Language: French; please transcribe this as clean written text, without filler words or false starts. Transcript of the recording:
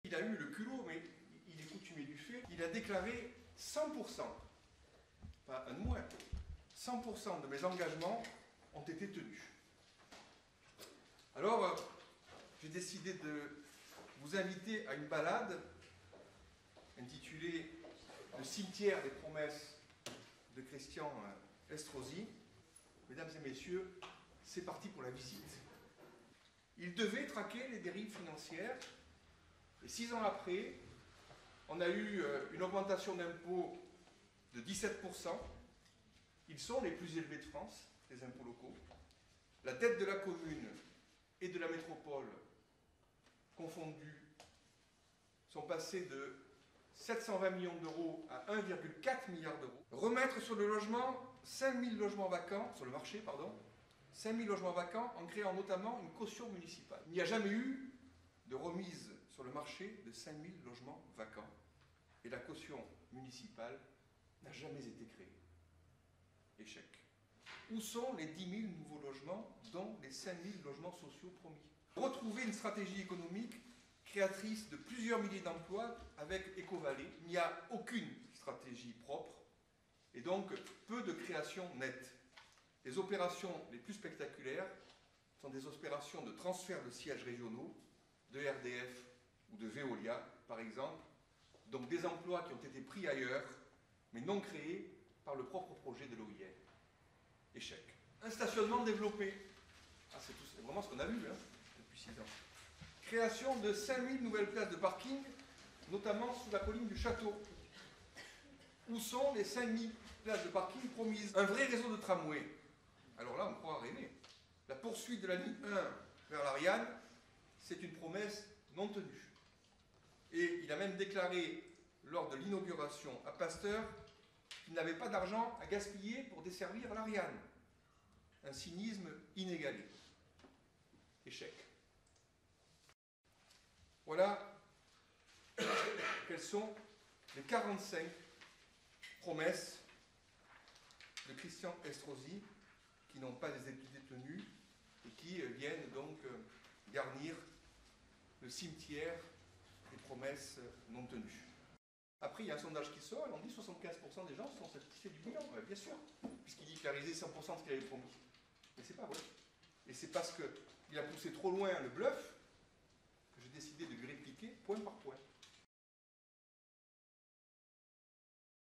Il a eu le culot, mais il est coutumier du fait, il a déclaré 100%, pas un de moins, 100% de mes engagements ont été tenus. Alors, j'ai décidé de vous inviter à une balade intitulée « Le cimetière des promesses » de Christian Estrosi. Mesdames et messieurs, c'est parti pour la visite. Il devait traquer les dérives financières, et 6 ans après, on a eu une augmentation d'impôts de 17%. Ils sont les plus élevés de France, les impôts locaux. La dette de la commune et de la métropole confondues sont passées de 720 millions d'euros à 1,4 milliard d'euros. Remettre sur le logement 5000 logements vacants, sur le marché, pardon, 5000 logements vacants en créant notamment une caution municipale. Il n'y a jamais eu de remise sur le marché de 5000 logements vacants et la caution municipale n'a jamais été créée. Échec. Où sont les 10 000 nouveaux logements, dont les 5000 logements sociaux promis? Retrouver une stratégie économique créatrice de plusieurs milliers d'emplois avec Ecovalley. Il n'y a aucune stratégie propre et donc peu de création nette. Les opérations les plus spectaculaires sont des opérations de transfert de sièges régionaux, de RDF ou de Veolia, par exemple, donc des emplois qui ont été pris ailleurs, mais non créés par le propre projet de l'OIR. Échec. Un stationnement développé. Ah, c'est vraiment ce qu'on a vu depuis 6 ans. Création de 5000 nouvelles places de parking, notamment sous la colline du Château. Où sont les 5000 places de parking promises? Un vrai réseau de tramway. Alors là, on croit rêver. La poursuite de la ligne 1 vers l'Ariane, c'est une promesse non tenue. Et il a même déclaré, lors de l'inauguration à Pasteur, qu'il n'avait pas d'argent à gaspiller pour desservir l'Ariane. Un cynisme inégalé. Échec. Voilà quelles sont les 45 promesses de Christian Estrosi qui n'ont pas été tenues et qui viennent donc garnir le cimetière des promesses non tenues. Après, il y a un sondage qui sort, et on dit 75% des gens sont satisfaits du bilan. Bien sûr, puisqu'il dit qu'il a réalisé 100% de ce qu'il avait promis. Mais c'est pas vrai. Et c'est parce qu'il a poussé trop loin le bluff que j'ai décidé de lui répliquer point par point.